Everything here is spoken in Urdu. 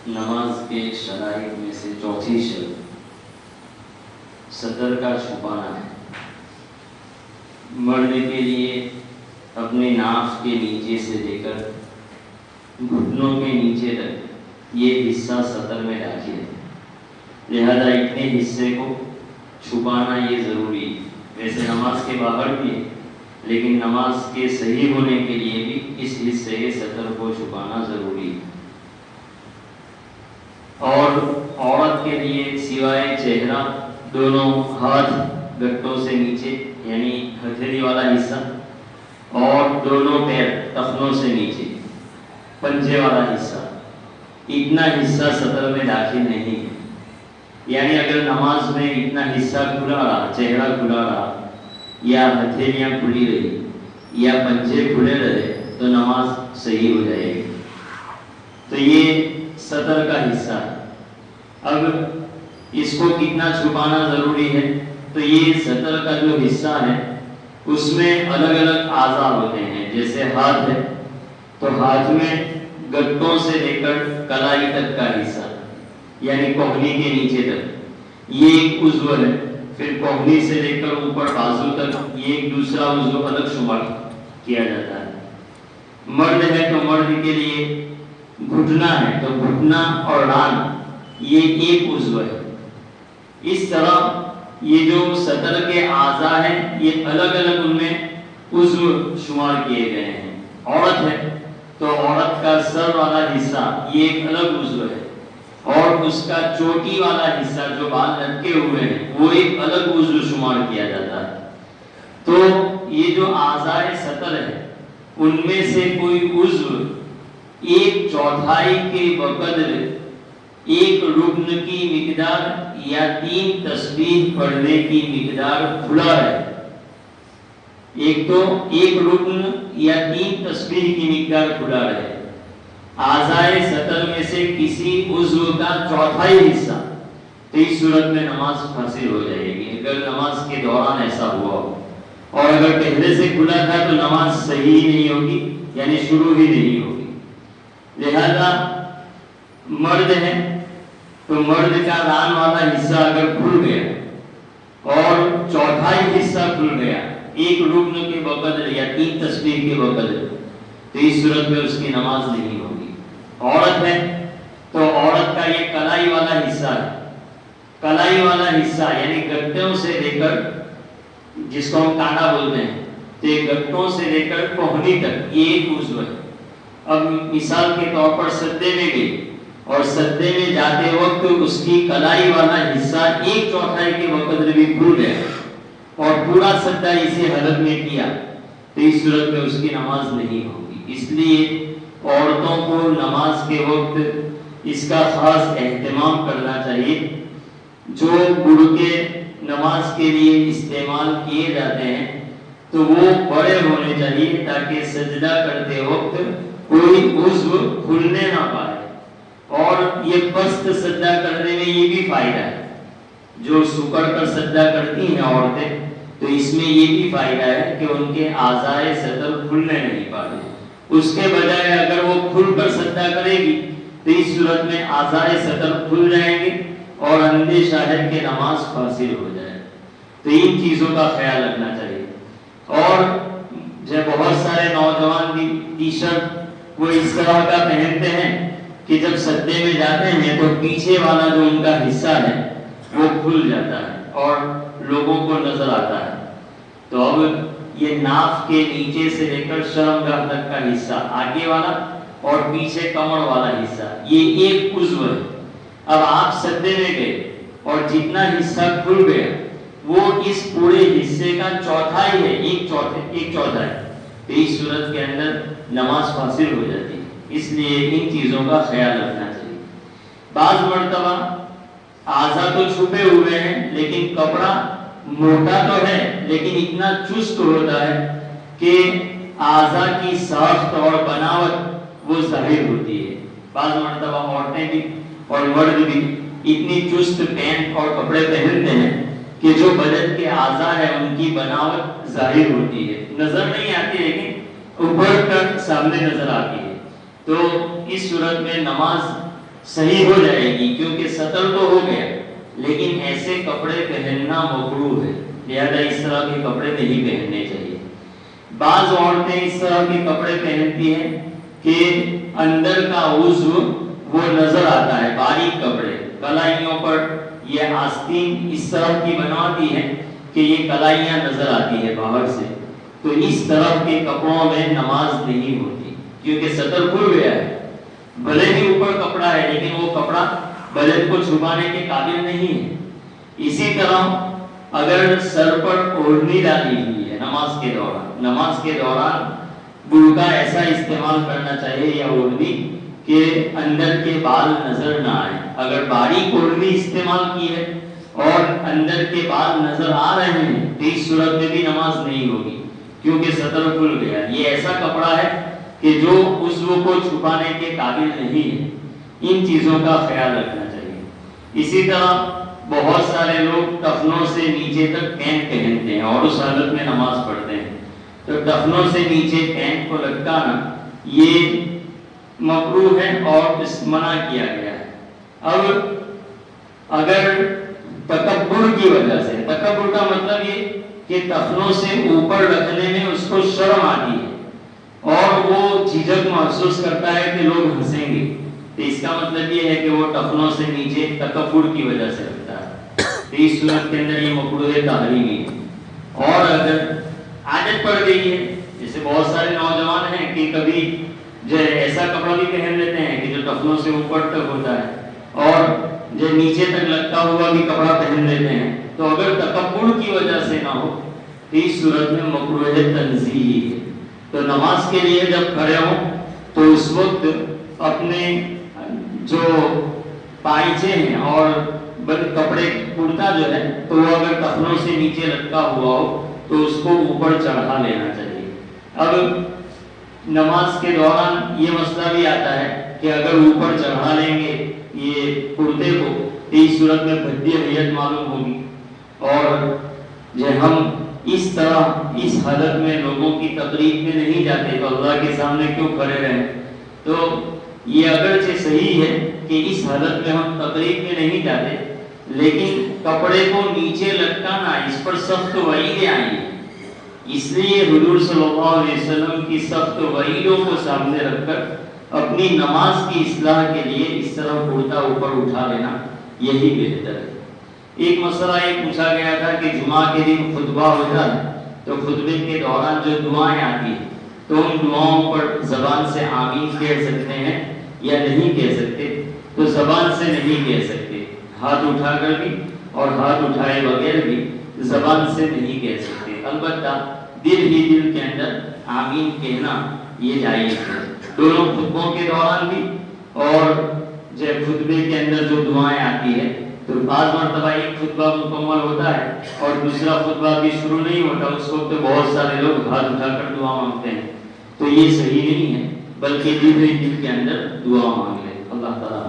نماز کے شرائط میں سے چوتھی شرط صدر کا چھپانا ہے۔ مرد کے لیے اپنے ناف کے نیچے سے لے کر گھٹنوں کے نیچے تک یہ حصہ سطر میں داخل ہے، لہذا اتنے حصے کو چھپانا یہ ضروری ہے۔ ویسے نماز کے باہر بھی ہے، لیکن نماز کے صحیح ہونے کے لیے بھی اس حصے سطر کو چھپانا ضروری ہے۔ اور عورت کے لیے سوائے چہرہ، دونوں ہاتھ گٹوں سے نیچے یعنی ہتھیلی والا حصہ، اور دونوں پیر ٹخنوں سے نیچے پنجے والا حصہ، اتنا حصہ سطر میں داخل نہیں ہے۔ یعنی اگر نماز میں اتنا حصہ کھلا رہا، چہرہ کھلا رہا، یا ہتھیلیاں کھلی رہی، یا پنجے کھلے رہے، تو نماز صحیح ہو جائے گی۔ تو یہ سطر کا حصہ ہے۔ اب اس کو کتنا چھپانا ضروری ہے؟ تو یہ سطر کا جو حصہ ہے اس میں الگ الگ اعضاء ہوتے ہیں۔ جیسے ہاتھ ہے تو ہاتھ میں گٹوں سے لے کر کلائی تک کا حصہ یعنی کوہنی کے نیچے تک یہ ایک عضو ہے۔ پھر کوہنی سے لے کر اوپر بازو تک یہ ایک دوسرا عضو الگ شمار کیا جاتا ہے۔ مرد ہے تو مرد کے لیے گھٹنا ہے تو گھٹنا اور ران یہ ایک عضو ہے۔ اس طرح یہ جو سطر کے اعضاء ہیں یہ الگ الگ ان میں عضو شمار کیے گئے ہیں۔ عورت ہے تو عورت کا سر والا حصہ یہ ایک الگ عضو ہے، اور اس کا چوٹی والا حصہ جو بال لٹکے ہوئے ہیں وہ ایک الگ عضو شمار کیا جاتا ہے۔ تو یہ جو اعضاء سطر ہے ان میں سے کوئی عضو ایک چوتھائی کے بقدر ایک رکن کی مقدار یا 3 تسبیح پڑھنے کی مقدار کھلا ہے۔ ایک تو ایک رکن یا 3 تسبیح کی مقدار کھلا رہے۔ اعضاء سطر میں سے کسی عضو کا چوتھائی حصہ، تو اس صورت میں نماز فاسد ہو جائے گی اگر نماز کے دوران ایسا ہوا ہو، اور اگر پہلے سے کھلا تھا تو نماز صحیح نہیں ہوگی، یعنی شروع ہی نہیں ہوگی۔ لہذا مرد ہے تو مرد کا ران والا حصہ اگر کھل گیا اور چوتھائی حصہ کھل گیا ایک رکن کے بقدر یا 3 تسبیح کے بقدر، تو اس صورت میں اس کی نماز نہیں ہوگی۔ عورت ہے تو عورت کا یہ کلائی والا حصہ ہے۔ کلائی والا حصہ یعنی گٹوں سے لے کر، جس کو ہم کانڈا بولتے ہیں، تو یہ گٹوں سے لے کر کوہنی تک یہ ایک عضو ہے۔ اب مثال کے طور پر سجدے میں گئی اور سجدے میں جاتے وقت اس کی کلائی والا حصہ 1/4 کے بقدر بھی کھل گیا اور پورا سجدہ اسی حالت میں کیا، تو اس صورت میں اس کی نماز نہیں ہوگی۔ اس لیے عورتوں کو نماز کے وقت اس کا خاص اہتمام کرنا چاہیے۔ جو برقعے نماز کے لیے استعمال کیے جاتے ہیں تو وہ بڑے ہونے چاہیے تاکہ سجدہ کرتے وقت کوئی عضو کھلنے نہ پائے۔ اور یہ پست سجدہ کرنے میں یہ بھی فائدہ ہے، جو سکڑ کر سجدہ کرتی ہیں عورتیں تو اس میں یہ بھی فائدہ ہے کہ ان کے اعضاء سطر کھلنے نہیں پاتے۔ اس کے بجائے اگر وہ کھل کر سجدہ کرے گی تو اس صورت میں اعضاء سطر کھل جائیں گے اور اندیشہ ہے کہ نماز فاسد ہو جائے۔ تو ان چیزوں کا خیال رکھنا چاہیے۔ اور جب بہت سارے نوجوان بھی ٹی شرٹ وہ اس طرح کا پہنتے ہیں کہ جب سجدے میں جاتے ہیں تو پیچھے والا جو ان کا حصہ ہے وہ کھل جاتا ہے اور لوگوں کو نظر آتا ہے۔ تو اب یہ ناف کے نیچے سے لے کر شرمگاہ تک کا حصہ آگے والا اور پیچھے کمر والا حصہ یہ ایک عضو ہے۔ اب آپ سجدے میں گئے اور جتنا حصہ کھل گیا وہ اس پورے حصے کا چوتھائی ہے، ایک چوتھائی، تو اس صورت کے اندر نماز فاسد ہو جاتی ہے۔ اس لیے ان چیزوں کا خیال رکھنا چاہیے۔ بعض مرتبہ اعضاء تو چھپے ہوئے ہیں لیکن کپڑا موٹا تو ہے لیکن اتنا چست ہوتا ہے کہ اعضاء کی ساخت اور بناوٹ وہ ظاہر ہوتی ہے۔ بعض مرتبہ عورتیں بھی اور مرد بھی اتنی چست پینٹ اور کپڑے پہنتے ہیں کہ جو بدن کے اعضاء ہیں ان کی بناوٹ ظاہر ہوتی ہے، نظر نہیں آتی لیکن اوپر تک سامنے نظر آتی ہے، تو اس صورت میں نماز صحیح ہو جائے گی، کیونکہ سطر تو ہو گیا، لیکن ایسے کپڑے پہننا مکروہ ہے، لہذا اس طرح کے کپڑے نہیں پہننے چاہیے۔ بعض عورتیں اس طرح کے کپڑے پہنتی ہیں کہ اندر کا عضو وہ نظر آتا ہے، باریک کپڑے، کلائیوں پر یہ آستین اس طرح کی بناتی ہے کہ یہ کلائیاں نظر آتی ہے باہر سے، تو اس طرح کے کپڑوں میں نماز نہیں ہوتی، کیونکہ سطر کھل گیا ہے، بھلے ہی اوپر کپڑا ہے لیکن وہ کپڑا بدن کو چھپانے کے قابل نہیں ہے۔ اسی طرح اگر سر پر اوڑھنی ڈالی ہوئی ہے نماز کے دوران برقع ایسا استعمال کرنا چاہیے یا اوڑھنی کہ اندر کے بال نظر نہ آئے۔ اگر باریک اوڑھنی استعمال کی ہے اور اندر کے بال نظر آ رہے ہیں تو اس صورت میں بھی نماز نہیں ہوگی، کیونکہ سطر کھل گیا۔ یہ ایسا کپڑا ہے کہ جو عضو کو چھپانے کے قابل نہیں ہے، ان چیزوں کا خیال رکھنا چاہیے۔ اسی طرح بہت سارے لوگ ٹخنوں سے نیچے تک پینٹ پہنتے ہیں اور اس حالت میں نماز پڑھتے ہیں، تو ٹخنوں سے نیچے پینٹ کو لٹکانا یہ مکروہ ہے اور اس منع کیا گیا ہے۔ اب اگر تکبر کی وجہ سے، تکبر کا مطلب یہ کہ ٹخنوں سے اوپر رکھنے میں اس کو شرم آتی ہے اور وہ جھجک محسوس کرتا ہے کہ لوگ ہنسیں گے، تو اس کا مطلب یہ ہے کہ وہ ٹخنوں سے نیچے تکبر کی وجہ سے رکھتا ہے، تو اس صورت کے اندر یہ مکروہ تحریمی ہے۔ اور اگر عادت پڑ گئی ہے، جیسے بہت سارے نوجوان ہیں کہ کبھی جو ایسا کپڑا بھی پہن لیتے ہیں کہ جو ٹخنوں سے اوپر تک ہوتا ہے اور جو نیچے تک لگتا ہوا بھی کپڑا پہن لیتے ہیں، تو اگر تکبر کی وجہ سے نہ ہو تو اس صورت میں مکروہ تنزیہی ہے۔ تو نماز کے لیے جب کھڑے ہوں تو اس وقت اپنے جو پائچے ہیں اور کپڑے کرتا جو ہے تو وہ اگر ٹخنوں سے نیچے لٹکا ہوا ہو تو اس کو اوپر چڑھا لینا چاہیے۔ اب نماز کے دوران یہ مسئلہ بھی آتا ہے کہ اگر اوپر چڑھا لیں گے یہ کرتے کو تو اس صورت میں بھدی حیت معلوم ہوگی، اور جب ہم اس طرح اس حالت میں لوگوں کی تقریب میں نہیں جاتے تو اللہ کے سامنے کیوں کھڑے رہیں؟ تو یہ اگرچہ صحیح ہے کہ اس حالت میں ہم تقریب میں نہیں جاتے، لیکن کپڑے کو نیچے لٹکانا اس پر سخت وعیدیں آئی ہیں، اس لیے حضور صلی اللہ علیہ وسلم کی سخت وعیدوں کو سامنے رکھ کر اپنی نماز کی اصلاح کے لیے اس طرح کرتا اوپر اٹھا لینا یہی بہتر ہے۔ ایک مسئلہ یہ پوچھا گیا تھا کہ جمعہ کے دن خطبہ ہوتا ہے تو خطبے کے دوران جو دعائیں آتی ہیں تو ان دعاؤں پر زبان سے آمین کہہ سکتے ہیں یا نہیں کہہ سکتے؟ تو زبان سے نہیں کہہ سکتے، ہاتھ اٹھا کر بھی اور ہاتھ اٹھائے بغیر بھی زبان سے نہیں کہہ سکتے، البتہ دل ہی دل کے اندر آمین کہنا یہ جائز ہے، دونوں خطبوں کے دوران بھی اور جب خطبے کے اندر جو دعائیں آتی ہے تو بعض مرتبہ ایک خطبہ مکمل ہوتا ہے اور دوسرا خطبہ بھی شروع نہیں ہوتا، اس وقت بہت سارے لوگ ہاتھ اٹھا کر دعا مانگتے ہیں، تو یہ صحیح نہیں ہے، بلکہ دل ہی دل کے اندر دعا مانگ لیں۔ اللہ تعالیٰ